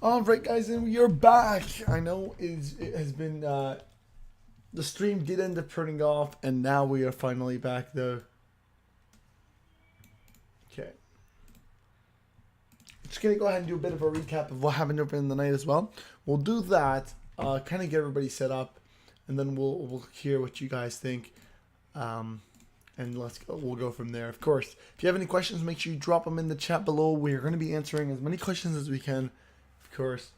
All right, guys, and we are back. I know it has been the stream did end up turning off, and now we are finally back though. Okay, just gonna go ahead and do a bit of a recap of what happened over in the night as well. We'll do that, kind of get everybody set up, and then we'll hear what you guys think. And we'll go from there. Of course, if you have any questions, make sure you drop them in the chat below. We're going to be answering as many questions as we can, of course.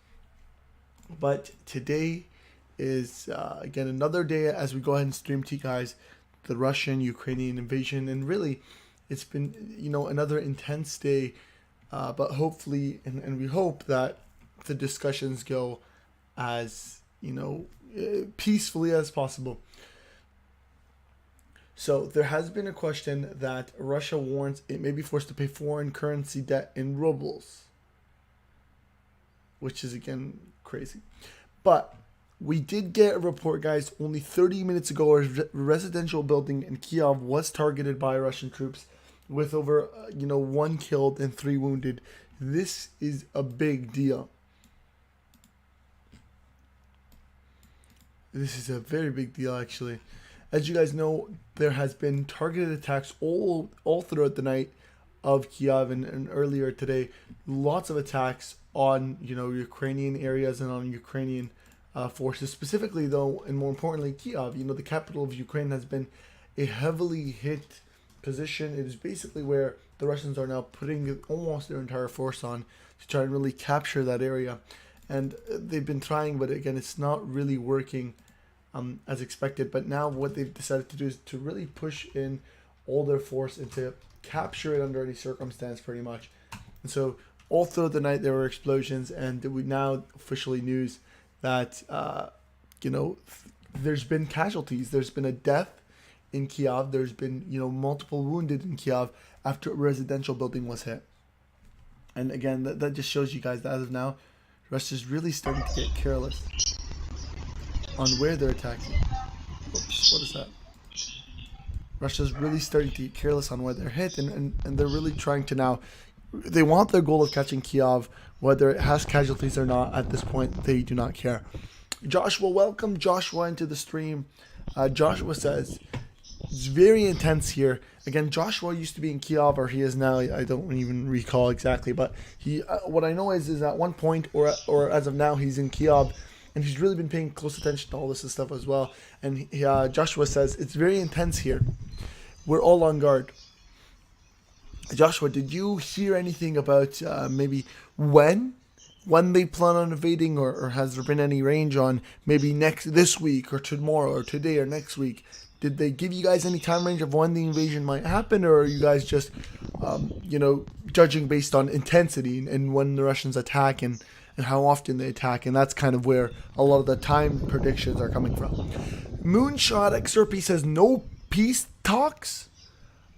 But today is, again, another day as we go ahead and stream to you guys the Russian-Ukrainian invasion. And really, it's been, another intense day. But hopefully, and we hope that the discussions go as, peacefully as possible. So there has been a question that Russia warns it may be forced to pay foreign currency debt in rubles, which is again crazy. But we did get a report, guys, only 30 minutes ago. A residential building in Kiev was targeted by Russian troops with over 1 killed and 3 wounded. This is a big deal. This is a very big deal, actually. As you guys know, there has been targeted attacks all throughout the night of Kiev and earlier today. Lots of attacks on Ukrainian areas and on Ukrainian forces. Specifically, though, and more importantly, Kiev. The capital of Ukraine has been a heavily hit position. It is basically where the Russians are now putting almost their entire force on to try and really capture that area. And they've been trying, but again, it's not really working as expected. But now what they've decided to do is to really push in all their force and to capture it under any circumstance, pretty much. And so all throughout the night there were explosions, and we now officially news that there's been casualties. There's been a death in Kiev. There's been multiple wounded in Kiev after a residential building was hit. And again, that just shows you guys that as of now, Russia's really starting to get careless on where they're attacking. Oops, what is that? Russia's really starting to get careless on where they're hit, and they're really trying to now, they want their goal of catching Kiev, whether it has casualties or not. At this point, they do not care. Joshua, welcome Joshua into the stream. Joshua says, it's very intense here. Again, Joshua used to be in Kiev, or he is now, I don't even recall exactly, but he, what I know is at one point, or as of now, he's in Kiev, and he's really been paying close attention to all this stuff as well. And Joshua says, it's very intense here. We're all on guard. Joshua, did you hear anything about maybe when they plan on invading, or has there been any range on maybe this week or tomorrow or today or next week? Did they give you guys any time range of when the invasion might happen, or are you guys just, judging based on intensity and when the Russians attack and how often they attack? And that's kind of where a lot of the time predictions are coming from. Moonshot XRP says no peace talks.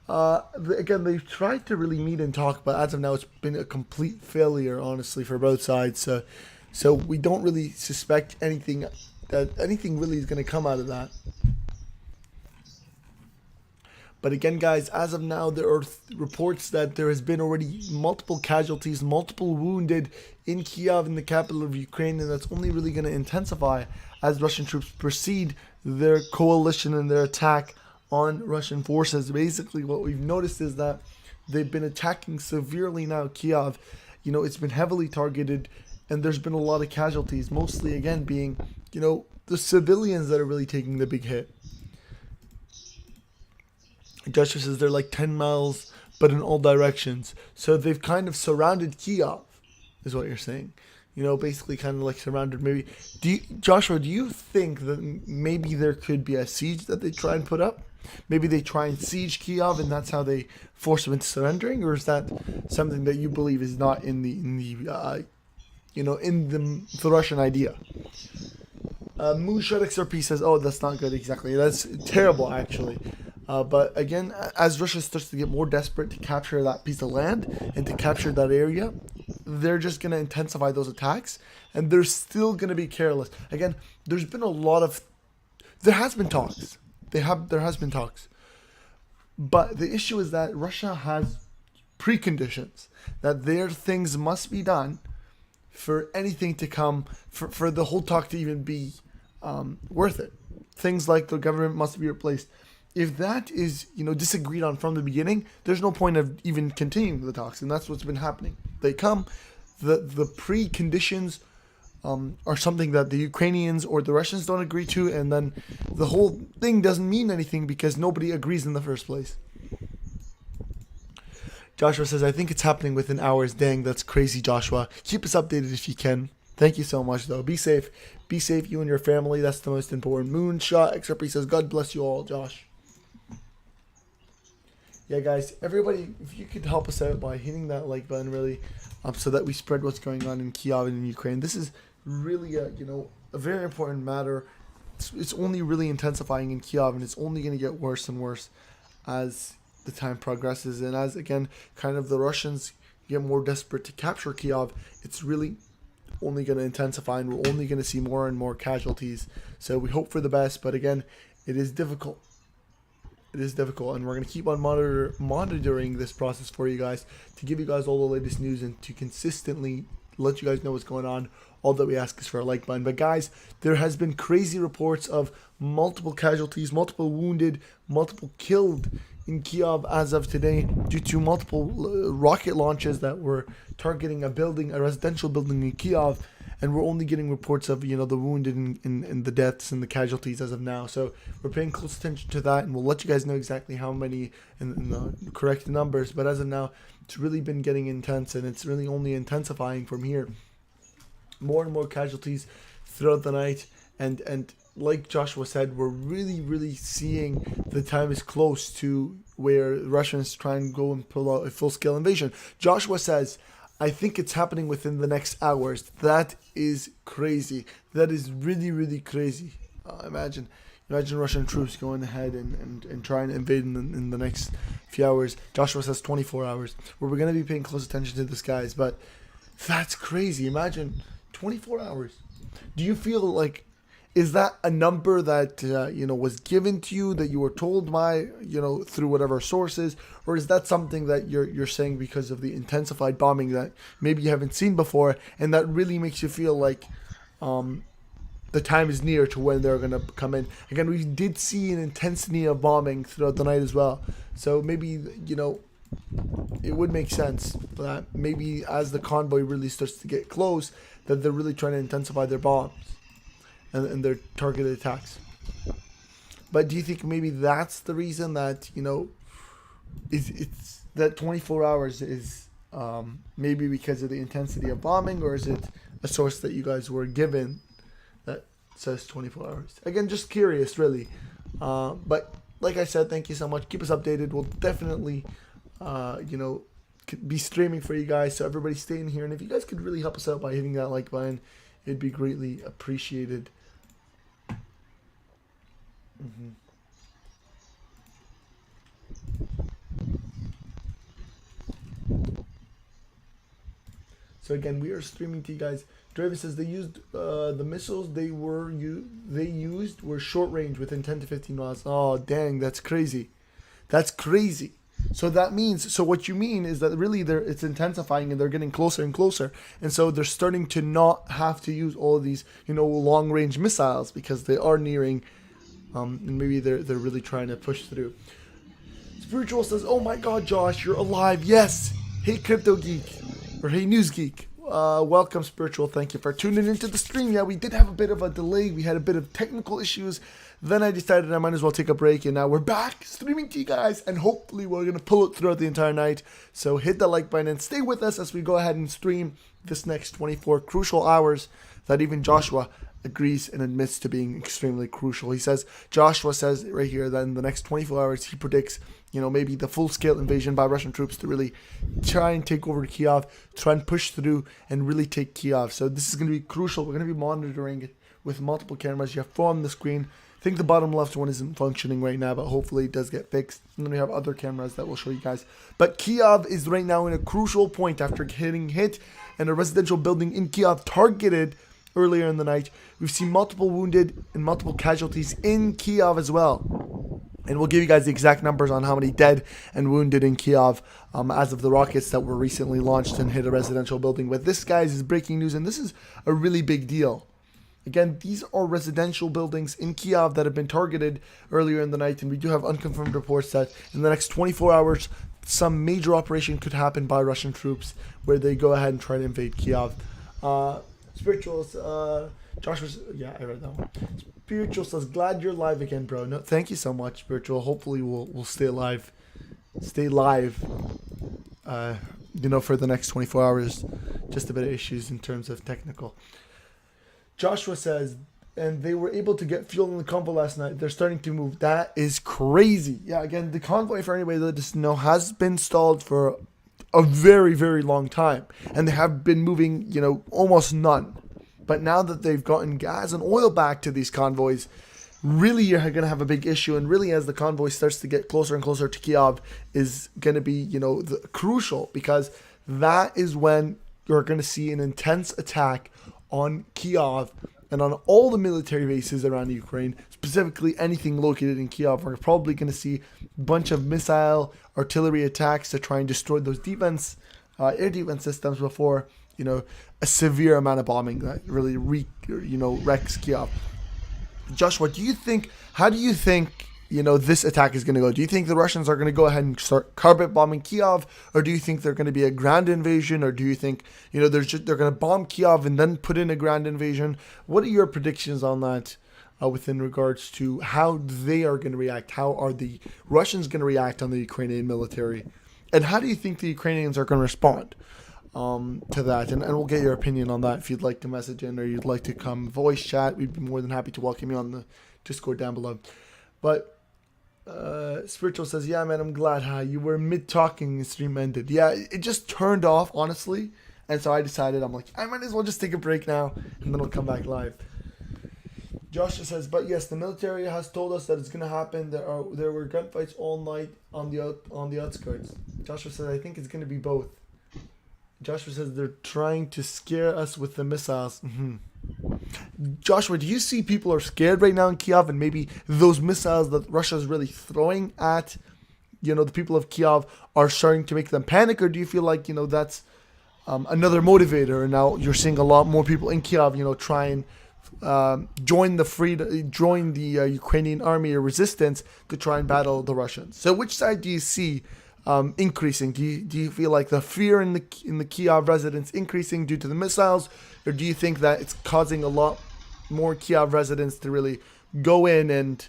Again, they've tried to really meet and talk, but as of now, it's been a complete failure, honestly, for both sides. So we don't really suspect anything really is going to come out of that. But again, guys, as of now, there are reports that there has been already multiple casualties, multiple wounded in Kiev, in the capital of Ukraine, and that's only really going to intensify as Russian troops proceed their coalition and their attack on Russian forces. Basically, what we've noticed is that they've been attacking severely now Kiev. It's been heavily targeted, and there's been a lot of casualties, mostly, again, being, the civilians that are really taking the big hit. Joshua says they're like 10 miles, but in all directions. So they've kind of surrounded Kiev, is what you're saying. Basically kind of like surrounded maybe. Joshua, do you think that maybe there could be a siege that they try and put up? Maybe they try and siege Kiev, and that's how they force them into surrendering? Or is that something that you believe is not in the Russian idea? Moonshot XRP says, oh, that's not good. Exactly. That's terrible, actually. But again, as Russia starts to get more desperate to capture that piece of land and to capture that area, they're just going to intensify those attacks, and they're still going to be careless. Again, there's been a lot of, there has been talks. There has been talks. But the issue is that Russia has preconditions, that their things must be done for anything to come, for the whole talk to even be worth it. Things like the government must be replaced. If that is, disagreed on from the beginning, there's no point of even continuing the talks, and that's what's been happening. They come, the preconditions are something that the Ukrainians or the Russians don't agree to, and then the whole thing doesn't mean anything because nobody agrees in the first place. Joshua says, I think it's happening within hours. Dang, that's crazy, Joshua. Keep us updated if you can. Thank you so much, though. Be safe. Be safe, you and your family. That's the most important. Moonshot, except he says, God bless you all, Josh. Yeah, guys, everybody, if you could help us out by hitting that like button, really, so that we spread what's going on in Kyiv and in Ukraine. This is really a very important matter. It's only really intensifying in Kyiv, and it's only going to get worse and worse as the time progresses, and as again kind of the Russians get more desperate to capture Kyiv, it's really only going to intensify, and we're only going to see more and more casualties. So we hope for the best, but again, it is difficult. It is difficult, and we're going to keep on monitoring this process for you guys, to give you guys all the latest news and to consistently let you guys know what's going on. All that we ask is for a like button. But guys, there has been crazy reports of multiple casualties, multiple wounded, multiple killed in Kyiv as of today due to multiple rocket launches that were targeting a residential building in Kyiv, and we're only getting reports of the wounded and the deaths and the casualties as of now. So we're paying close attention to that, and we'll let you guys know exactly how many and the correct numbers. But as of now, it's really been getting intense, and it's really only intensifying from here. More and more casualties throughout the night, and like Joshua said, we're really seeing the time is close to where Russians try and go and pull out a full-scale invasion. Joshua says, I think it's happening within the next hours. That is crazy. That is really crazy. Imagine Russian troops going ahead and trying to invade in the next few hours. Joshua says 24 hours. We're going to be paying close attention to this, guys, but that's crazy. Imagine 24 hours. Do you feel like, is that a number that was given to you, that you were told by through whatever sources, or is that something that you're saying because of the intensified bombing that maybe you haven't seen before, and that really makes you feel like the time is near to when they're going to come in? Again, we did see an intensity of bombing throughout the night as well, so maybe it would make sense that maybe as the convoy really starts to get close, that they're really trying to intensify their bombs and their targeted attacks. But do you think maybe that's the reason that it's that 24 hours is maybe because of the intensity of bombing, or is it a source that you guys were given that says 24 hours? Again, just curious, really. But like I said, thank you so much. Keep us updated. We'll definitely be streaming for you guys, so everybody stay in here, and if you guys could really help us out by hitting that like button, it'd be greatly appreciated. So again, we are streaming to you guys. Draven says they used the missiles they used were short range within 10 to 15 miles. Oh dang, that's crazy. That's crazy. So that means, so what you mean is that really it's intensifying and they're getting closer and closer. And so they're starting to not have to use all of these, long range missiles because they are nearing, and maybe they're really trying to push through. Spiritual says, oh my God, Josh, you're alive. Yes. Hey, Crypto Geek, or hey, News Geek. Welcome, Spiritual. Thank you for tuning into the stream. Yeah, we did have a bit of a delay. We had a bit of technical issues. Then I decided I might as well take a break, and now we're back streaming to you guys, and hopefully we're going to pull it throughout the entire night. So hit the like button and stay with us as we go ahead and stream this next 24 crucial hours that even Joshua agrees and admits to being extremely crucial. He says, Joshua says right here that in the next 24 hours, he predicts, maybe the full-scale invasion by Russian troops to really try and take over Kyiv, try and push through and really take Kyiv. So this is going to be crucial. We're going to be monitoring it with multiple cameras. You have 4 on the screen. I think the bottom left one isn't functioning right now, but hopefully it does get fixed. And then we have other cameras that will show you guys. But Kyiv is right now in a crucial point after getting hit and a residential building in Kyiv targeted earlier in the night. We've seen multiple wounded and multiple casualties in Kyiv as well. And we'll give you guys the exact numbers on how many dead and wounded in Kiev as of the rockets that were recently launched and hit a residential building. But this, guys, is breaking news, and this is a really big deal. Again, these are residential buildings in Kiev that have been targeted earlier in the night, and we do have unconfirmed reports that in the next 24 hours, some major operation could happen by Russian troops where they go ahead and try to invade Kiev. Spirituals, Joshua, yeah, I read that one. Spiritual says, glad you're live again, bro. No, thank you so much, Spiritual. Hopefully we'll stay alive. Stay live, for the next 24 hours. Just a bit of issues in terms of technical. Joshua says, and they were able to get fuel in the convoy last night. They're starting to move. That is crazy. Yeah, again, the convoy, for anybody that doesn't know, has been stalled for a very, very long time. And they have been moving, almost none. But now that they've gotten gas and oil back to these convoys, really you're going to have a big issue. And really, as the convoy starts to get closer and closer to Kiev, is going to be, crucial. Because that is when you're going to see an intense attack on Kiev and on all the military bases around Ukraine, specifically anything located in Kiev. We're probably going to see a bunch of missile artillery attacks to try and destroy those air defense systems before, a severe amount of bombing that really wrecks Kiev. Joshua, how do you think, this attack is going to go? Do you think the Russians are going to go ahead and start carpet bombing Kiev, or do you think they're going to be a ground invasion, or do you think, they're going to bomb Kiev and then put in a ground invasion? What are your predictions on that within regards to how they are going to react? How are the Russians going to react on the Ukrainian military? And how do you think the Ukrainians are going to respond to that? And we'll get your opinion on that if you'd like to message in or you'd like to come voice chat. We'd be more than happy to welcome you on the Discord down below. But Spiritual says, yeah, man, I'm glad you were mid-talking and stream ended. Yeah, it just turned off, honestly. And so I decided, I'm like, I might as well just take a break now, and then I'll come back live. Joshua says, but yes, the military has told us that it's going to happen. There were gunfights all night on the outskirts. Joshua says, I think it's going to be both. Joshua says, they're trying to scare us with the missiles. Joshua, do you see people are scared right now in Kiev, and maybe those missiles that Russia is really throwing at, the people of Kiev are starting to make them panic, or do you feel like, that's another motivator, and now you're seeing a lot more people in Kiev, try and join the Ukrainian army or resistance to try and battle the Russians? So which side do you see increasing? Do you feel like the fear in the Kiev residents increasing due to the missiles, or do you think that it's causing a lot more Kiev residents to really go in and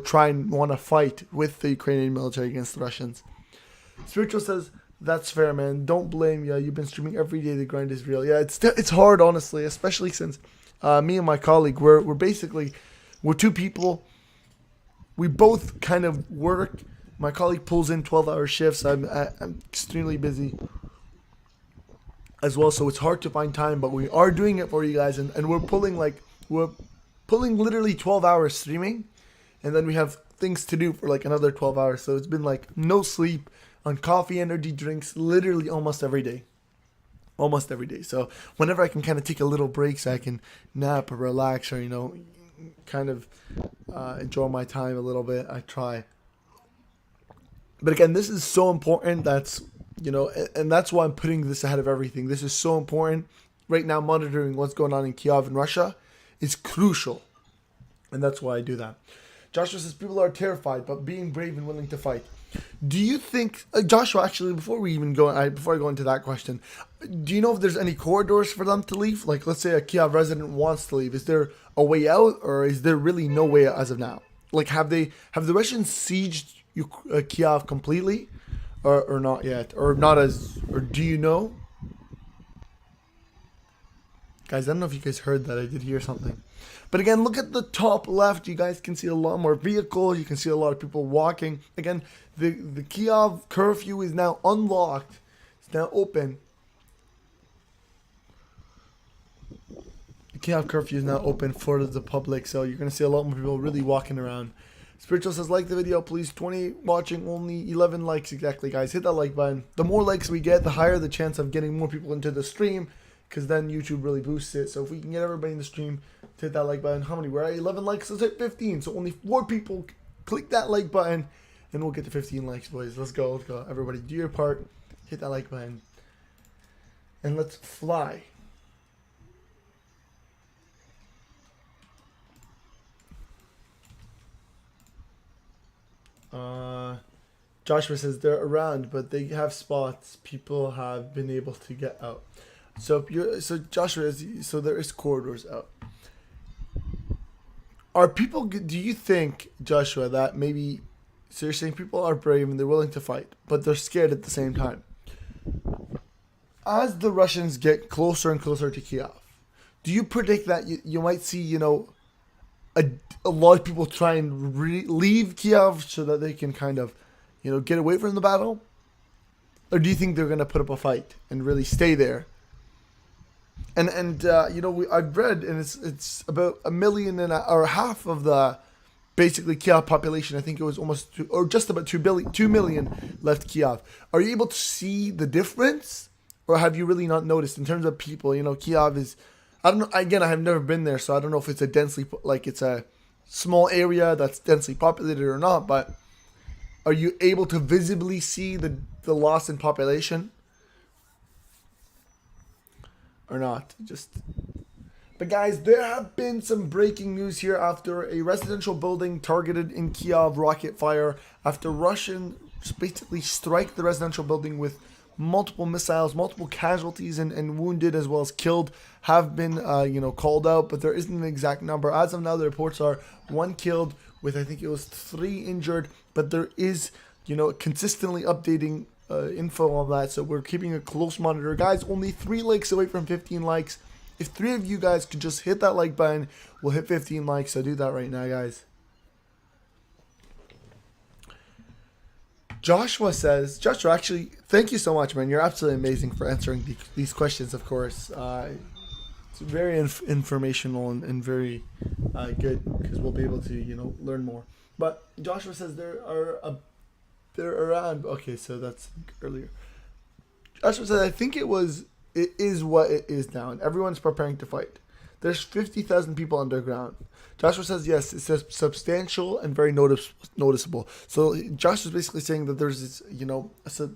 try and want to fight with the Ukrainian military against the Russians? Spiritual says, that's fair, man. Don't blame you. You've been streaming every day. The grind is real. Yeah, it's hard, honestly, especially since me and my colleague, we're two people. We both kind of work. My colleague pulls in 12-hour shifts. I'm extremely busy as well, so it's hard to find time, but we are doing it for you guys, and we're pulling literally 12 hours streaming, and then we have things to do for like another 12 hours. So it's been like no sleep, on coffee, energy drinks, literally almost every day. So whenever I can kind of take a little break so I can nap or relax or kind of enjoy my time a little bit, I try. But again, this is so important. That's, and that's why I'm putting this ahead of everything. This is so important. Right now, monitoring what's going on in Kiev and Russia is crucial. And that's why I do that. Joshua says, people are terrified, but being brave and willing to fight. Do you think, Joshua, actually, before I go into that question, do you know if there's any corridors for them to leave? Like, let's say a Kiev resident wants to leave. Is there a way out, or is there really no way out as of now? Like, have the Russians sieged Kiev completely, or not yet, or do you know? Guys, I don't know if you guys heard that. I did hear something. But again, look at the top left. You guys can see a lot more vehicles. You can see a lot of people walking. Again, the Kiev curfew is now unlocked. It's now open. The Kiev curfew is now open for the public. So you're going to see a lot more people really walking around. Spiritual says, like the video, please. 20 watching, only 11 likes. Exactly, guys. Hit that like button. The more likes we get, the higher the chance of getting more people into the stream, because then YouTube really boosts it. So if we can get everybody in the stream to hit that like button, how many? We're at 11 likes. Let's hit 15. So only 4 people click that like button, and we'll get to 15 likes, boys. Let's go. Let's go. Everybody, do your part. Hit that like button. And let's fly. Joshua says they're around, but they have spots. People have been able to get out. So Joshua, so there is corridors out. Are people? Do you think, Joshua, that maybe? So you're saying people are brave and they're willing to fight, but they're scared at the same time. As the Russians get closer and closer to Kiev, do you predict that you might see, a lot of people try and leave Kiev so that they can kind of, get away from the battle? Or do you think they're going to put up a fight and really stay there? And I've read, and it's about 1.5 million of the basically Kiev population. I think it was just about 2 million left Kiev. Are you able to see the difference? Or have you really not noticed in terms of people? Kiev is, I don't know. Again, I have never been there, so I don't know if it's it's a small area that's densely populated or not. But are you able to visibly see the loss in population or not? But guys, there have been some breaking news here after a residential building targeted in Kiev, rocket fire, after Russians basically strike the residential building with multiple missiles, multiple casualties and wounded as well as killed have been called out, but there isn't an exact number. As of now, the reports are 1 killed with, I think it was 3 injured, but there is consistently updating info on that, so we're keeping a close monitor. Guys, only 3 likes away from 15 likes. If 3 of you guys could just hit that like button, we'll hit 15 likes, so do that right now, guys. Joshua says, actually, thank you so much, man. You're absolutely amazing for answering these questions, of course. It's very informational and very good because we'll be able to, learn more. But Joshua says they're around. Okay, so that's earlier. Joshua says, I think it is what it is now, and everyone's preparing to fight. There's 50,000 people underground. Joshua says, yes, it's substantial and very noticeable. So Josh is basically saying that there's this, a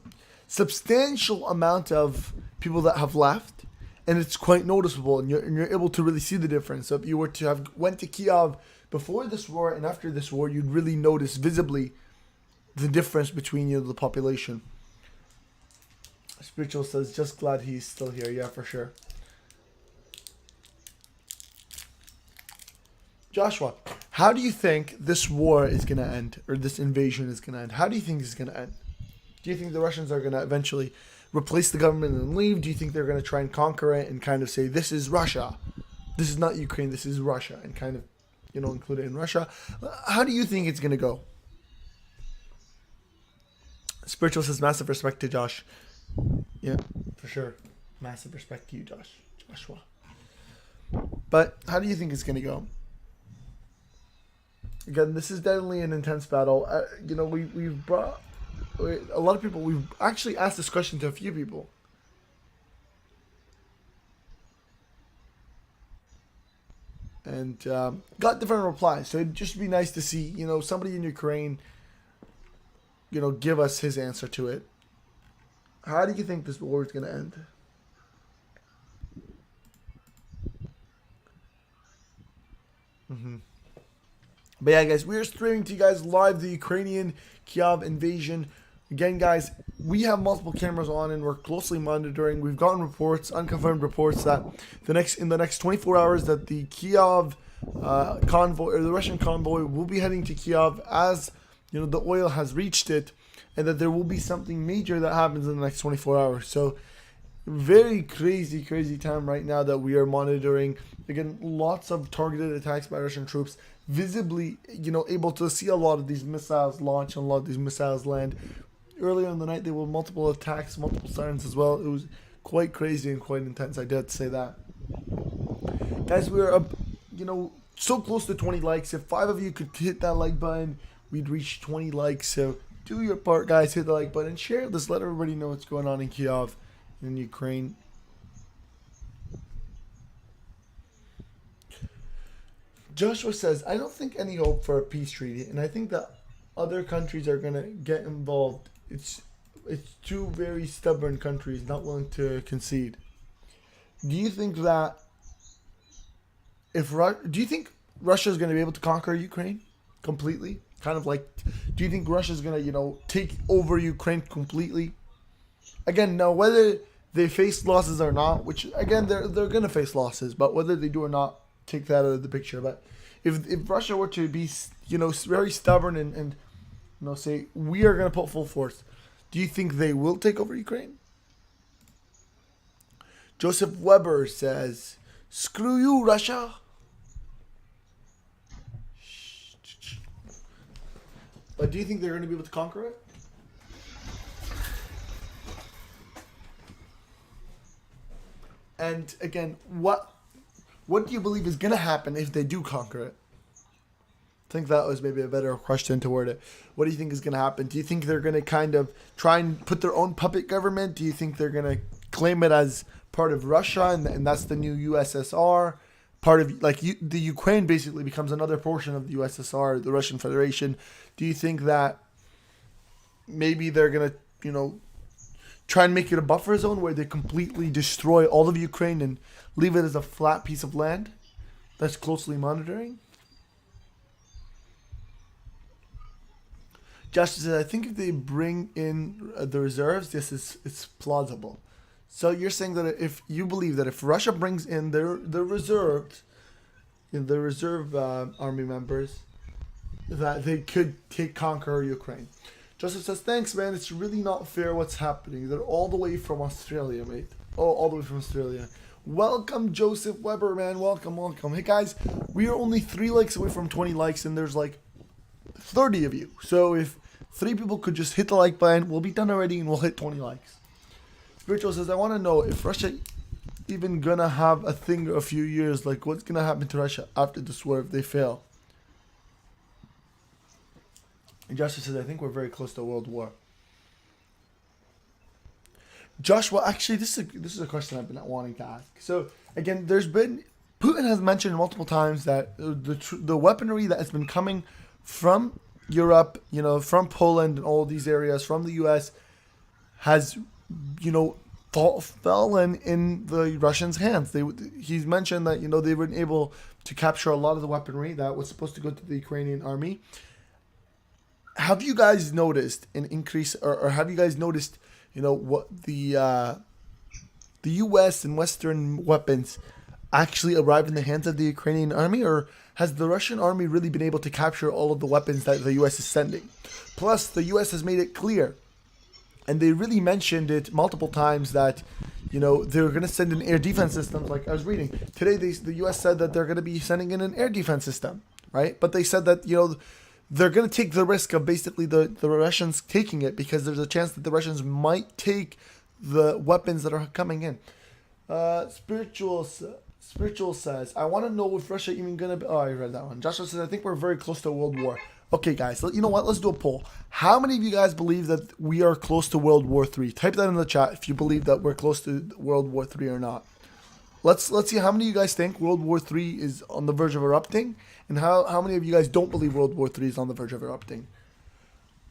substantial amount of people that have left, and it's quite noticeable, and you're able to really see the difference. So if you were to have went to Kiev before this war and after this war, you'd really notice visibly the difference between the population. Spiritual says, just glad he's still here. Yeah, for sure. Joshua, how do you think this war is going to end, or this invasion is going to end? How do you think it's going to end? Do you think the Russians are going to eventually replace the government and leave? Do you think they're going to try and conquer it and kind of say, this is Russia, this is not Ukraine, this is Russia, and kind of, include it in Russia? How do you think it's going to go? Spiritual says, massive respect to Josh. Yeah, for sure. Massive respect to you, Joshua. But how do you think it's going to go? Again, this is definitely an intense battle. We've brought a lot of people. We've actually asked this question to a few people. And got different replies. So it'd just be nice to see, somebody in Ukraine, give us his answer to it. How do you think this war is going to end? But yeah, guys, we are streaming to you guys live the Ukrainian Kiev invasion. Again, guys, we have multiple cameras on and we're closely monitoring. We've gotten reports, unconfirmed reports, that in the next 24 hours that the Kiev convoy, or the Russian convoy, will be heading to Kiev as the oil has reached it, and that there will be something major that happens in the next 24 hours. So very crazy time right now that we are monitoring. Again, lots of targeted attacks by Russian troops, visibly, able to see a lot of these missiles launch and a lot of these missiles land. Earlier in the night, there were multiple attacks, multiple sirens as well. It was quite crazy and quite intense, I did say that. Guys, we're up, so close to 20 likes. If 5 of you could hit that like button, we'd reach 20 likes. So do your part, guys. Hit the like button, share this, let everybody know what's going on in Kiev and in Ukraine. Joshua says, I don't think any hope for a peace treaty, and I think that other countries are gonna get involved. It's two very stubborn countries not willing to concede. Do you think that do you think Russia is going to be able to conquer Ukraine completely? Kind of like, do you think Russia is going to take over Ukraine completely? Again, now whether they face losses or not, which again they're going to face losses, but whether they do or not, take that out of the picture. But if Russia were to be very stubborn and say we are going to put full force, do you think they will take over Ukraine? Joseph Weber says, "Screw you, Russia." But do you think they're going to be able to conquer it? And again, what do you believe is going to happen if they do conquer it? I think that was maybe a better question to word it. What do you think is going to happen? Do you think they're going to kind of try and put their own puppet government? Do you think they're going to claim it as part of Russia and that's the new USSR? Part of the Ukraine basically becomes another portion of the USSR, the Russian Federation. Do you think that maybe they're going to, try and make it a buffer zone where they completely destroy all of Ukraine and leave it as a flat piece of land that's closely monitoring? Justice says, I think if they bring in the reserves, it's plausible. So you're saying that if you believe that if Russia brings in the reserve army members, that they could conquer Ukraine. Joseph says, thanks, man. It's really not fair what's happening. They're all the way from Australia, mate. Oh, all the way from Australia. Welcome, Joseph Weber, man. Welcome. Hey, guys, we are only 3 likes away from 20 likes, and there's like 30 of you. So if 3 people could just hit the like button, we'll be done already, and we'll hit 20 likes. Spiritual says, I want to know if Russia even gonna have a thing a few years, like what's gonna happen to Russia after this war if they fail. And Joshua says, I think we're very close to a world war. Joshua, actually, this is a question I've been wanting to ask. So again, Putin has mentioned multiple times that the weaponry that has been coming from Europe, from Poland and all these areas, from the US, has fallen in the Russians' hands. He's mentioned that they weren't able to capture a lot of the weaponry that was supposed to go to the Ukrainian army. Have you guys noticed an increase, or have you guys noticed, what the U.S. and Western weapons actually arrived in the hands of the Ukrainian army, or has the Russian army really been able to capture all of the weapons that the U.S. is sending? Plus, the U.S. has made it clear, and they really mentioned it multiple times, that they're going to send in air defense systems. Like I was reading today, the U.S. said that they're going to be sending in an air defense system, right? But they said that they're going to take the risk of basically the Russians taking it, because there's a chance that the Russians might take the weapons that are coming in. Spiritual says, I want to know if Russia even going to be... Oh, I read that one. Joshua says, I think we're very close to a world war. Okay, guys, you know what? Let's do a poll. How many of you guys believe that we are close to World War III? Type that in the chat if you believe that we're close to World War III or not. Let's see how many of you guys think World War III is on the verge of erupting, and how many of you guys don't believe World War III is on the verge of erupting.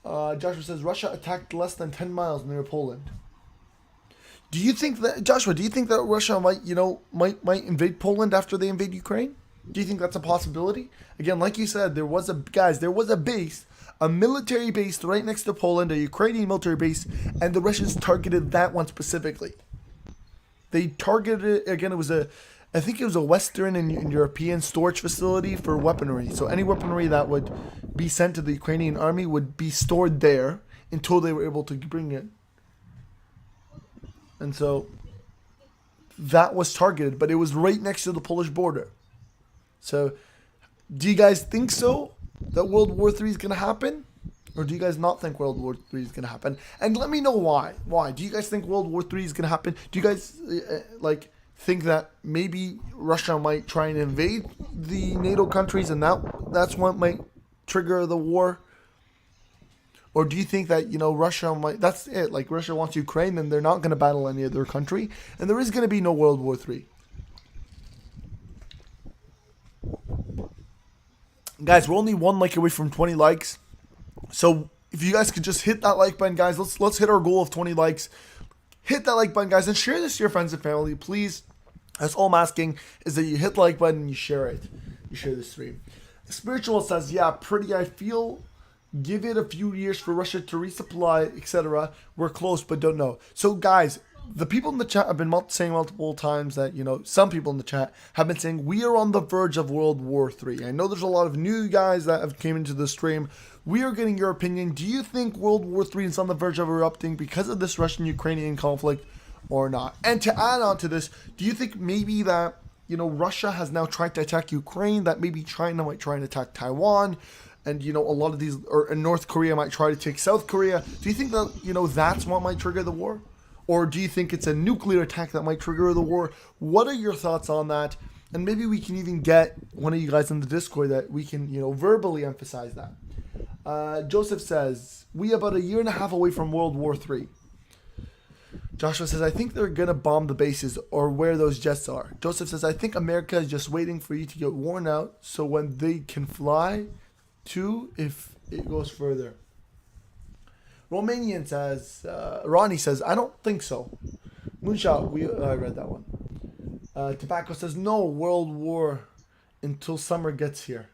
Joshua says, Russia attacked less than 10 miles near Poland. Do you think that, Joshua, Russia might invade Poland after they invade Ukraine? Do you think that's a possibility? Again, like you said, there was a base, a military base right next to Poland, a Ukrainian military base, and the Russians targeted that one specifically. They targeted it, again, I think it was a Western and European storage facility for weaponry. So any weaponry that would be sent to the Ukrainian army would be stored there until they were able to bring it. And so that was targeted, but it was right next to the Polish border. So do you guys think so, that World War III is going to happen? Or do you guys not think World War III is going to happen? And let me know why. Why? Do you guys think World War III is going to happen? Do you guys think that maybe Russia might try and invade the NATO countries, and that's what might trigger the war? Or do you think that, Russia might... That's it. Like, Russia wants Ukraine, and they're not going to battle any other country. And there is going to be no World War III. Guys, we're only 1 like away from 20 likes. So if you guys could just hit that like button, guys, let's hit our goal of 20 likes. Hit that like button, guys, and share this to your friends and family, please. That's all I'm asking, is that you hit the like button and you share it. You share this stream. Spiritual says, yeah, pretty, I feel, give it a few years for Russia to resupply, etc. We're close, but don't know. So, guys, the people in the chat have been saying multiple times that, some people in the chat have been saying we are on the verge of World War III. I know there's a lot of new guys that have came into the stream. We are getting your opinion. Do you think World War III is on the verge of erupting because of this Russian-Ukrainian conflict or not? And to add on to this, do you think maybe that, Russia has now tried to attack Ukraine, that maybe China might try and attack Taiwan, and, a lot of these, or North Korea might try to take South Korea? Do you think that, that's what might trigger the war? Or do you think it's a nuclear attack that might trigger the war? What are your thoughts on that? And maybe we can even get one of you guys in the Discord that we can, verbally emphasize that. Joseph says, we about a year and a half away from World War III. Joshua says, I think they're going to bomb the bases or where those jets are. Joseph says, I think America is just waiting for you to get worn out so when they can fly too, if it goes further. Romanian says, Ronnie says, I don't think so. Moonshot, I read that one. Tobacco says, no world war until summer gets here.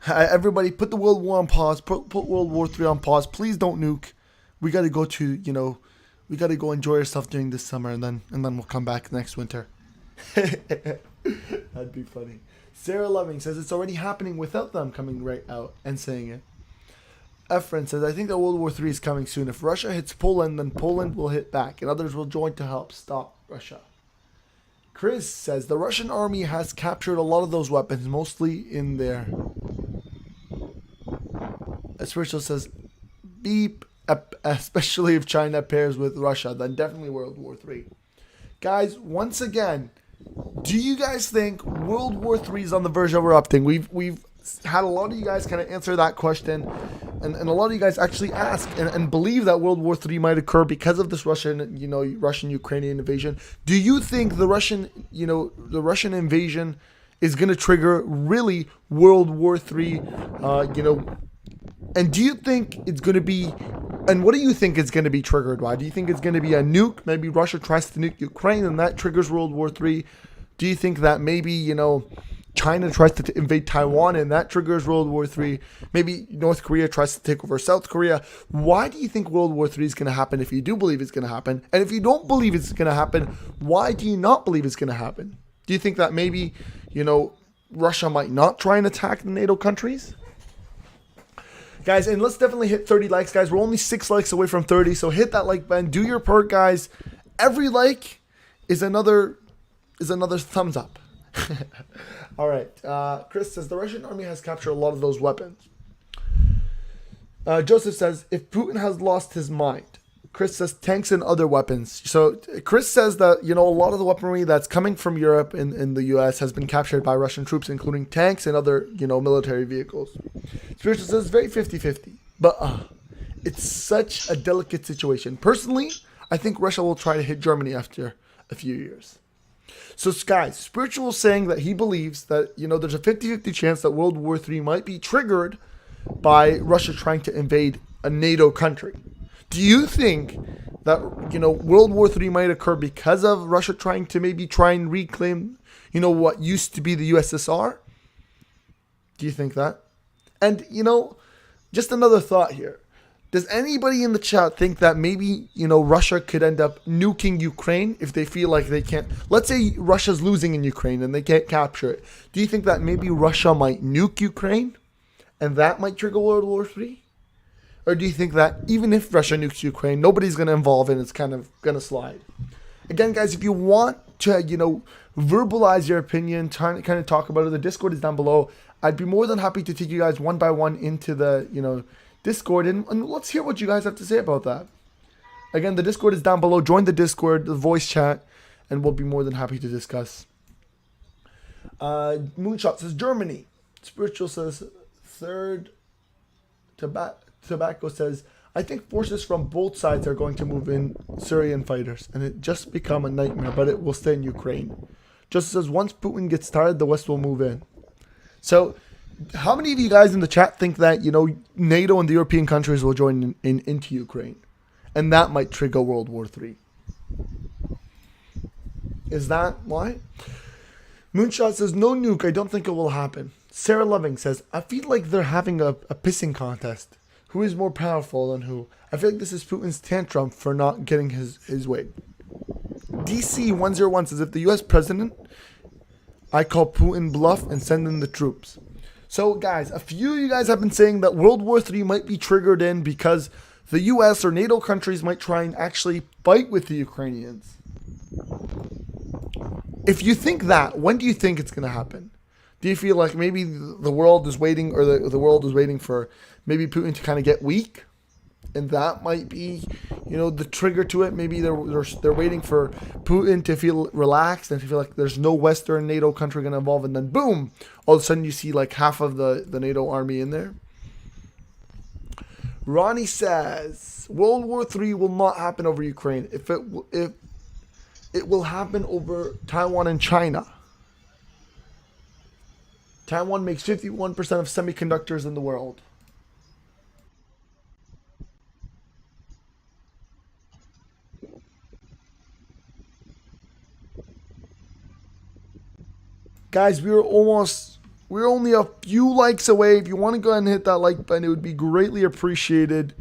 Everybody put the World War on pause. Put World War III on pause. Please don't nuke. We got to go to, we got to go enjoy ourselves during this summer, and then we'll come back next winter. That'd be funny. Sarah Loving says it's already happening without them coming right out and saying it. Efren says, I think that World War III is coming soon. If Russia hits Poland, then Poland will hit back, and others will join to help stop Russia. Chris says, the Russian army has captured a lot of those weapons, mostly in there. Spiritual says, beep, especially if China pairs with Russia, then definitely World War III. Guys, once again, do you guys think World War III is on the verge of erupting? We've had a lot of you guys kind of answer that question, and a lot of you guys actually ask and believe that World War III might occur because of this Russian-Ukrainian invasion. Do you think the Russian invasion is going to trigger really World War III? And do you think it's going to be, and what do you think it's going to be triggered by? Do you think it's going to be a nuke? Maybe Russia tries to nuke Ukraine and that triggers World War III. Do you think that maybe, China tries to invade Taiwan and that triggers World War III? Maybe North Korea tries to take over South Korea. Why do you think World War III is going to happen if you do believe it's going to happen? And if you don't believe it's going to happen, why do you not believe it's going to happen? Do you think that maybe, Russia might not try and attack the NATO countries? Guys, and let's definitely hit 30 likes, guys. We're only 6 likes away from 30, so hit that like button. Do your part, guys. Every like is another thumbs up. All right. Chris says, the Russian army has captured a lot of those weapons. Joseph says, if Putin has lost his mind. Chris says, tanks and other weapons. So Chris says that, a lot of the weaponry that's coming from Europe and the U.S. has been captured by Russian troops, including tanks and other, military vehicles. Spiritual says, very 50-50. But it's such a delicate situation. Personally, I think Russia will try to hit Germany after a few years. So, guys, Spiritual is saying that he believes that, there's a 50-50 chance that World War III might be triggered by Russia trying to invade a NATO country. Do you think that, World War III might occur because of Russia trying to maybe try and reclaim, what used to be the USSR? Do you think that? And, just another thought here. Does anybody in the chat think that maybe, Russia could end up nuking Ukraine if they feel like they can't? Let's say Russia's losing in Ukraine and they can't capture it. Do you think that maybe Russia might nuke Ukraine and that might trigger World War III? Or do you think that even if Russia nukes Ukraine, nobody's going to involve and it's kind of going to slide? Again, guys, if you want to, verbalize your opinion, kind of talk about it, the Discord is down below. I'd be more than happy to take you guys one by one into the, Discord, and let's hear what you guys have to say about that. Again, the Discord is down below. Join the Discord, the voice chat, and we'll be more than happy to discuss. Moonshot says Germany. Spiritual says third. Tobacco says, I think forces from both sides are going to move in, Syrian fighters, and it just become a nightmare, but it will stay in Ukraine. Just says once Putin gets tired, the West will move in. So, How many of you guys in the chat think that, NATO and the European countries will join into Ukraine? And that might trigger World War III. Is that why? Moonshot says, no nuke. I don't think it will happen. Sarah Loving says, I feel like they're having a pissing contest. Who is more powerful than who? I feel like this is Putin's tantrum for not getting his way. DC101 says, if the US president, I call Putin bluff and send in the troops. So guys, a few of you guys have been saying that World War III might be triggered in because the US or NATO countries might try and actually fight with the Ukrainians. If you think that, when do you think it's going to happen? Do you feel like maybe the world is waiting, or the world is waiting for maybe Putin to kind of get weak? And that might be, the trigger to it. Maybe they're waiting for Putin to feel relaxed and to feel like there's no Western NATO country going to involve. And then boom, all of a sudden you see like half of the NATO army in there. Ronnie says, World War III will not happen over Ukraine. If it will happen over Taiwan and China. Taiwan makes 51% of semiconductors in the world. Guys, we're only a few likes away. If you want to go ahead and hit that like button, it would be greatly appreciated.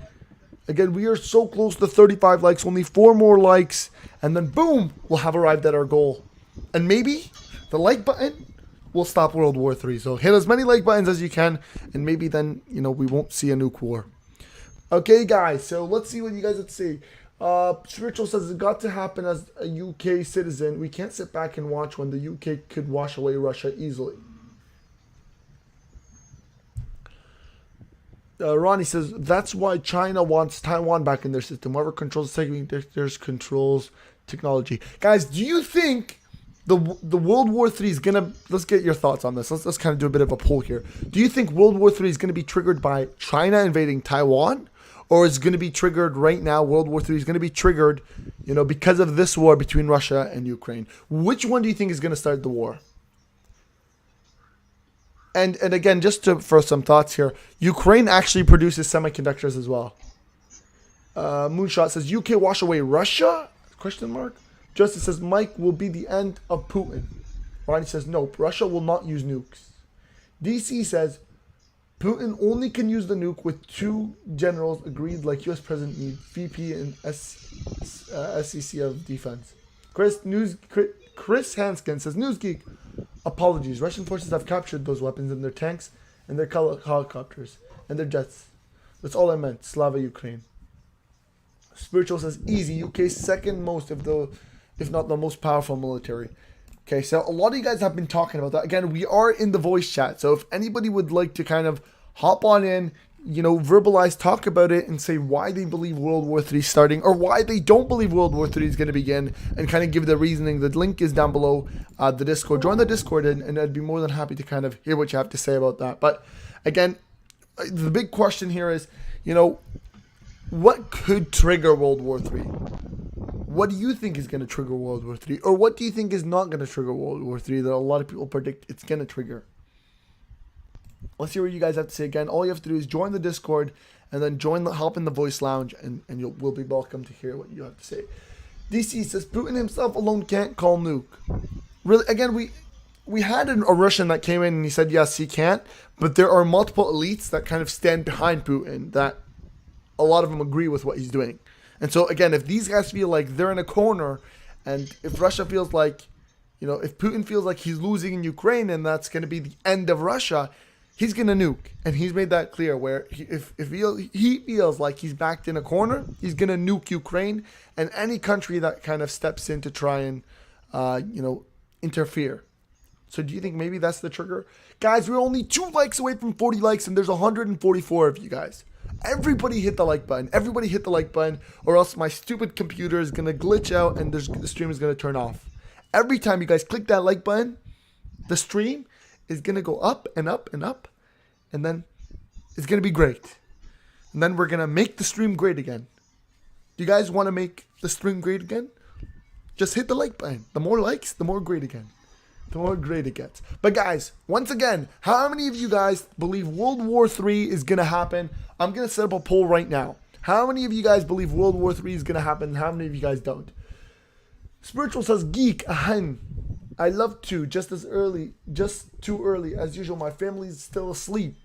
Again, we are so close to 35 likes, only 4 more likes, and then boom, we'll have arrived at our goal. And maybe the like button will stop World War III. So hit as many like buttons as you can, and maybe then, we won't see a nuke war. Okay, guys, so let's see what you guys have to say. Spiritual says it got to happen as a UK citizen. We can't sit back and watch when the UK could wash away Russia easily. Ronnie says that's why China wants Taiwan back in their system. Whoever controls the semiconductors controls technology. Guys, do you think the World War III is gonna? Let's get your thoughts on this. Let's kind of do a bit of a poll here. Do you think World War III is going to be triggered by China invading Taiwan? Or is going to be triggered right now? World War III is going to be triggered, because of this war between Russia and Ukraine. Which one do you think is going to start the war? And again, for some thoughts here, Ukraine actually produces semiconductors as well. Moonshot says UK wash away Russia? ? Justice says Mike will be the end of Putin. Ronnie says nope. Russia will not use nukes. DC says Putin only can use the nuke with 2 generals agreed like US President needs, VP and SEC of Defense. Chris Hanskin says, News Geek, apologies. Russian forces have captured those weapons in their tanks and their helicopters and their jets. That's all I meant. Slava Ukraine. Spiritual says, easy. UK's second most, if not the most powerful military. Okay, so a lot of you guys have been talking about that. Again, we are in the voice chat. So if anybody would like to kind of hop on in, verbalize, talk about it, and say why they believe World War III is starting, or why they don't believe World War III is going to begin, and kind of give the reasoning, the link is down below the Discord. Join the Discord, and I'd be more than happy to kind of hear what you have to say about that. But again, the big question here is, what could trigger World War III? What do you think is going to trigger World War III? Or what do you think is not going to trigger World War III that a lot of people predict it's going to trigger? Let's hear what you guys have to say. Again, all you have to do is join the Discord and then hop in the voice lounge, and we'll be welcome to hear what you have to say. DC says Putin himself alone can't call nuke. Really, again, we had a Russian that came in and he said, yes, he can't. But there are multiple elites that kind of stand behind Putin that a lot of them agree with what he's doing. And so, again, if these guys feel like they're in a corner, and if Russia feels like, if Putin feels like he's losing in Ukraine and that's going to be the end of Russia, he's going to nuke. And he's made that clear where if he feels like he's backed in a corner, he's going to nuke Ukraine and any country that kind of steps in to try and, interfere. So do you think maybe that's the trigger? Guys, we're only 2 likes away from 40 likes, and there's 144 of you guys. Everybody hit the like button. Everybody hit the like button, or else my stupid computer is going to glitch out and the stream is going to turn off. Every time you guys click that like button, the stream is going to go up and up and up, and then it's going to be great. And then we're going to make the stream great again. Do you guys want to make the stream great again? Just hit the like button. The more likes, the more great again. The more great it gets. But guys, once again, how many of you guys believe World War III is going to happen? I'm going to set up a poll right now. How many of you guys believe World War III is going to happen? And how many of you guys don't? Spiritual says, Geek, ahem. I love to, just too early. As usual, my family's still asleep.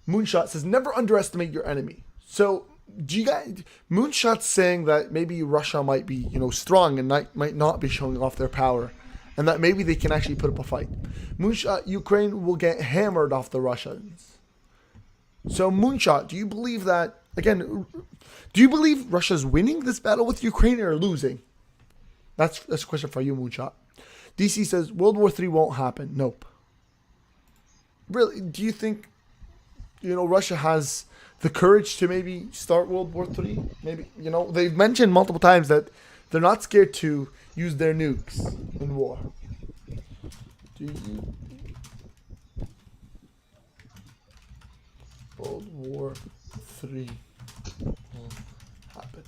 Moonshot says, never underestimate your enemy. So, do you guys, Moonshot's saying that maybe Russia might be, strong and might not be showing off their power. And that maybe they can actually put up a fight. Moonshot, Ukraine will get hammered off the Russians. So, Moonshot, do you believe that, again, do you believe Russia's winning this battle with Ukraine or losing? That's a question for you, Moonshot. DC says, World War III won't happen. Nope. Really, do you think, Russia has the courage to maybe start World War III? Maybe, they've mentioned multiple times that they're not scared to use their nukes in war. Do you... World War III will happen.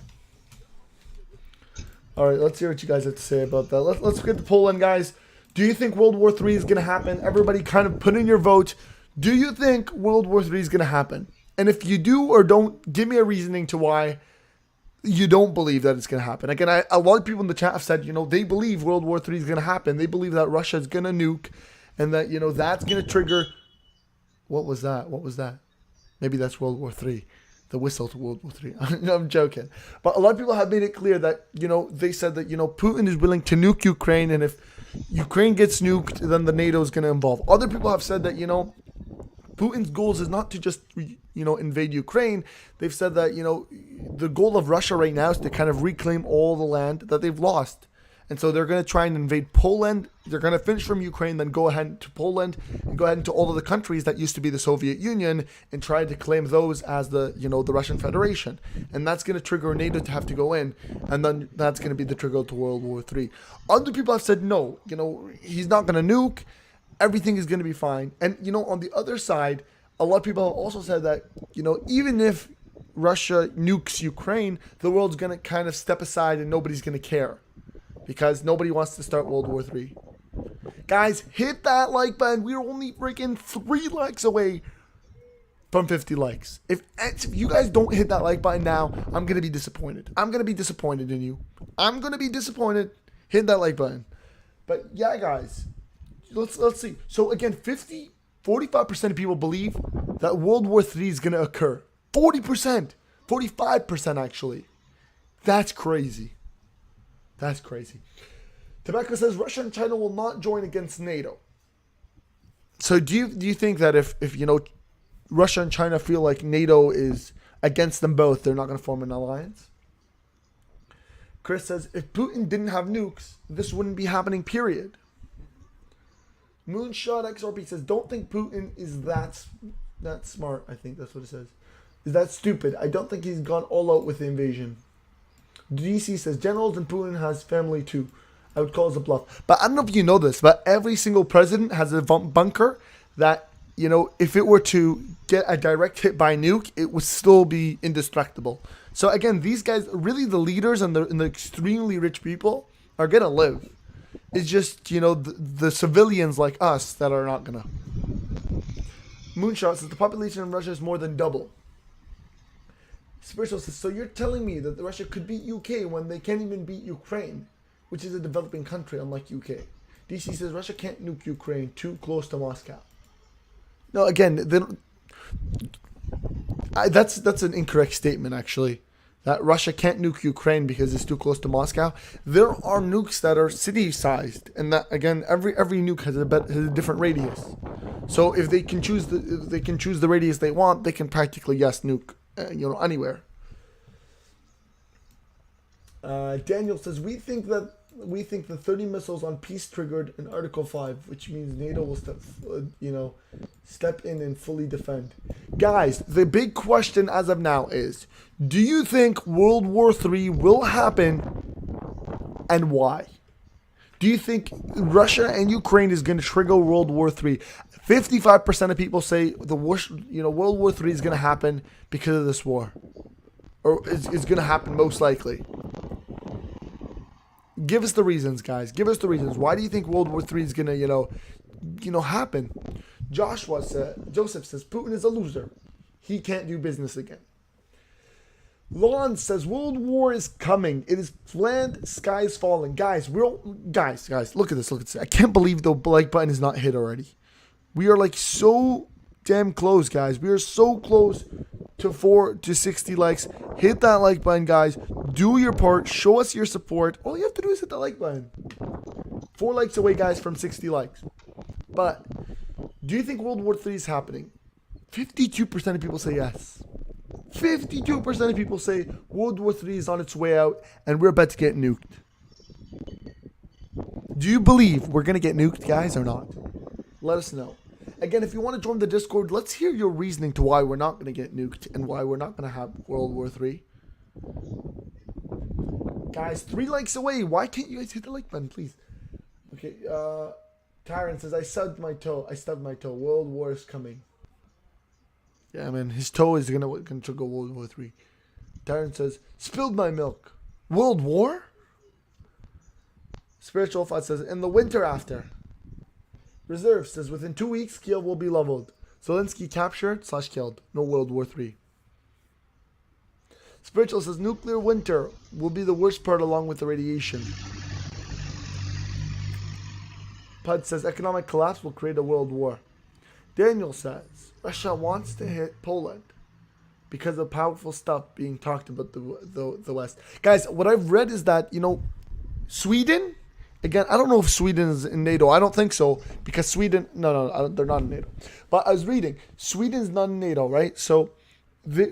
Alright, let's hear what you guys have to say about that. Let's get the poll in, guys. Do you think World War III is going to happen? Everybody kind of put in your vote. Do you think World War III is going to happen? And if you do or don't, give me a reasoning to why you don't believe that it's going to happen. Again, a lot of people in the chat have said, they believe World War III is going to happen. They believe that Russia is going to nuke and that, that's going to trigger... What was that? What was that? Maybe that's World War III. The whistle to World War III. I'm joking. But a lot of people have made it clear that, they said that, Putin is willing to nuke Ukraine. And if Ukraine gets nuked, then the NATO is going to involve. Other people have said that, Putin's goals is not to just, invade Ukraine. They've said that, the goal of Russia right now is to kind of reclaim all the land that they've lost. And so they're going to try and invade Poland. They're going to finish from Ukraine, then go ahead to Poland and go ahead into all of the countries that used to be the Soviet Union and try to claim those as the, the Russian Federation. And that's going to trigger NATO to have to go in. And then that's going to be the trigger to World War III. Other people have said, no, he's not going to nuke. Everything is going to be fine. And, on the other side, a lot of people have also said that, even if Russia nukes Ukraine, the world's going to kind of step aside and nobody's going to care. Because nobody wants to start World War III. Guys, hit that like button. We're only freaking 3 likes away from 50 likes. If you guys don't hit that like button now, I'm going to be disappointed. I'm going to be disappointed in you. I'm going to be disappointed. Hit that like button. But yeah, guys, let's see. So again, 45% of people believe that World War III is going to occur. 40%. 45% actually. That's crazy. That's crazy. Tobacco says Russia and China will not join against NATO. So do you think that if Russia and China feel like NATO is against them both, they're not going to form an alliance? Chris says if Putin didn't have nukes, this wouldn't be happening, period. Moonshot XRP says don't think Putin is that smart. I think that's what it says. Is that stupid? I don't think he's gone all out with the invasion. DC says generals and Putin has family too. I would call it a bluff. But I don't know if you know this, but every single president has a bunker that, if it were to get a direct hit by a nuke, it would still be indestructible. So again, these guys, really the leaders and the extremely rich people are going to live. It's just, the civilians like us that are not going to. Moonshot says the population in Russia is more than double. Spiritual says, so you're telling me that Russia could beat UK when they can't even beat Ukraine, which is a developing country unlike UK. DC says Russia can't nuke Ukraine, too close to Moscow. No, again, that's an incorrect statement actually. That Russia can't nuke Ukraine because it's too close to Moscow. There are nukes that are city-sized, and that again, every nuke has a different radius. So if they can choose the radius they want, they can practically nuke. Anywhere. Daniel says we think the 30 missiles on peace triggered in Article 5, which means NATO will step in and fully defend. Guys, the big question as of now is, do you think World War III will happen and why? Do you think Russia and Ukraine is going to trigger World War III? 55% of people say the worst, World War III is going to happen because of this war, or is going to happen most likely. Give us the reasons, guys. Give us the reasons. Why do you think World War III is gonna, happen? Joseph says Putin is a loser. He can't do business again. Lon says World War is coming. It is planned. Sky is falling. Guys, guys, look at this. I can't believe the like button is not hit already. We are like so damn close, guys. We are so close to 60 likes. Hit that like button, guys. Do your part. Show us your support. All you have to do is hit the like button. 4 likes away, guys, from 60 likes. But do you think World War III is happening? 52% of people say yes. 52% of people say World War III is on its way out and we're about to get nuked. Do you believe we're going to get nuked, guys, or not? Let us know. Again, if you want to join the Discord, let's hear your reasoning to why we're not going to get nuked and why we're not going to have World War III. Guys, 3 likes away. Why can't you guys hit the like button, please? Okay, Tyron says, I stubbed my toe. World War is coming. Yeah, man, his toe is gonna go World War III. Tyron says, spilled my milk. World War? Spiritual Fight says, in the winter after. Reserve says, within 2 weeks, Kiev will be leveled. Zelensky captured / killed. No World War III. Spiritual says, nuclear winter will be the worst part along with the radiation. Pud says, economic collapse will create a world war. Daniel says, Russia wants to hit Poland because of powerful stuff being talked about the West. Guys, what I've read is that, Sweden, again, I don't know if Sweden is in NATO. I don't think so because Sweden, no, they're not in NATO. But I was reading, Sweden's not in NATO, right? So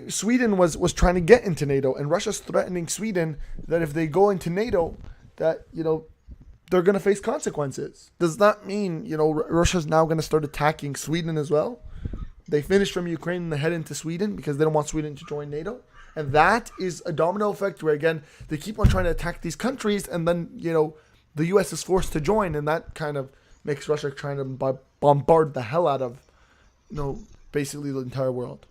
Sweden was trying to get into NATO and Russia's threatening Sweden that if they go into NATO, that, they're going to face consequences. Does that mean, Russia's now going to start attacking Sweden as well? They finished from Ukraine and they head into Sweden because they don't want Sweden to join NATO. And that is a domino effect where, again, they keep on trying to attack these countries and then, the U.S. is forced to join. And that kind of makes Russia trying to bombard the hell out of, basically the entire world.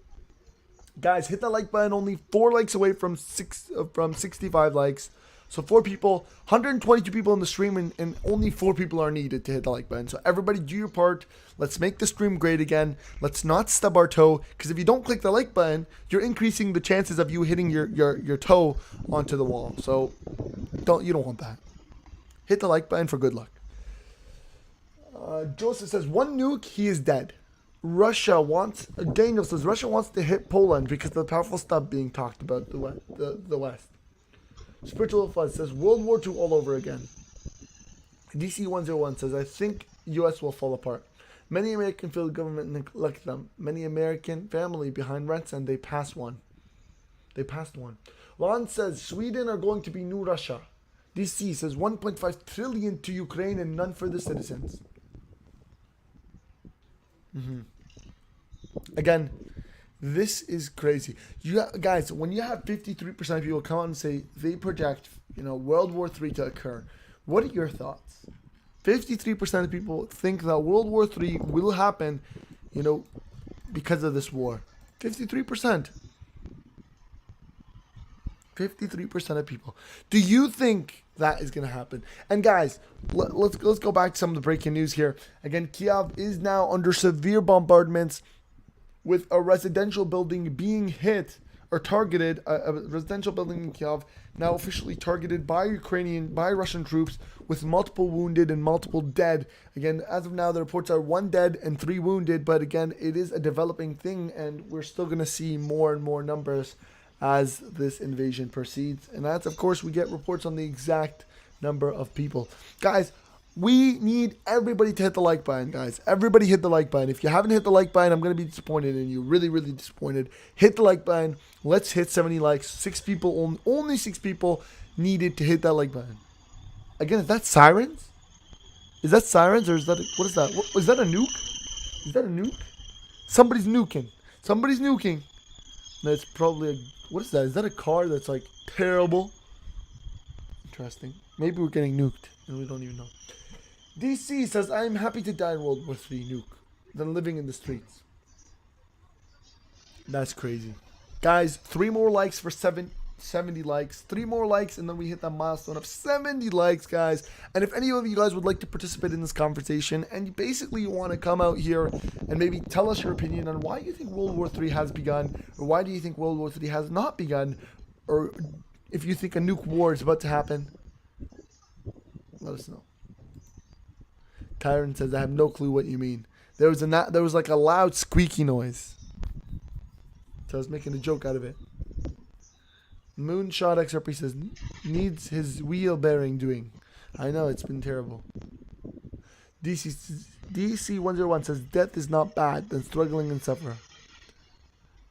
Guys, hit that like button. Only 4 likes away from 65 likes. So 4 people, 122 people in the stream, and only 4 people are needed to hit the like button. So everybody do your part. Let's make the stream great again. Let's not stub our toe, because if you don't click the like button, you're increasing the chances of you hitting your toe onto the wall. So you don't want that. Hit the like button for good luck. Joseph says, 1 nuke, he is dead. Daniel says, Russia wants to hit Poland because of the powerful stuff being talked about the West. Spiritual Fuzz says, World War II all over again. DC101 says, I think U.S. will fall apart. Many American feel the government neglect them. Many American family behind rents and they passed one. Lon says, Sweden are going to be new Russia. DC says, 1.5 trillion to Ukraine and none for the citizens. Again, this is crazy. Guys, when you have 53% of people come out and say they project, World War III to occur, what are your thoughts? 53% of people think that World War III will happen, because of this war. 53%. 53% of people. Do you think that is going to happen? And guys, let's go back to some of the breaking news here. Again, Kiev is now under severe bombardments, with a residential building being hit or targeted, a residential building in Kiev now officially targeted by Russian troops, with multiple wounded and multiple dead. Again, as of now, the reports are 1 dead and 3 wounded, but again, it is a developing thing, and we're still going to see more and more numbers as this invasion proceeds. And as, of course, we get reports on the exact number of people. Guys, we need everybody to hit the like button, guys. Everybody hit the like button. If you haven't hit the like button, I'm going to be disappointed in you. Really, really disappointed. Hit the like button. Let's hit 70 likes. 6 people, only 6 people needed to hit that like button. Again, is that sirens? Is that sirens or is that, what is that? Is that a nuke? Is that a nuke? Somebody's nuking. That's probably what is that? Is that a car that's like terrible? Interesting. Maybe we're getting nuked and we don't even know. DC says, I'm happy to die in World War III nuke than living in the streets. That's crazy. Guys, 3 more likes for 70 likes. 3 more likes, and then we hit that milestone of 70 likes, guys. And if any of you guys would like to participate in this conversation, and you basically want to come out here and maybe tell us your opinion on why you think World War III has begun, or why do you think World War III has not begun, or if you think a nuke war is about to happen, let us know. Tyron says, I have no clue what you mean. There was like a loud squeaky noise. So I was making a joke out of it. Moonshot XRP says, needs his wheel bearing doing. I know, it's been terrible. DC101 says, death is not bad, then struggling and suffer.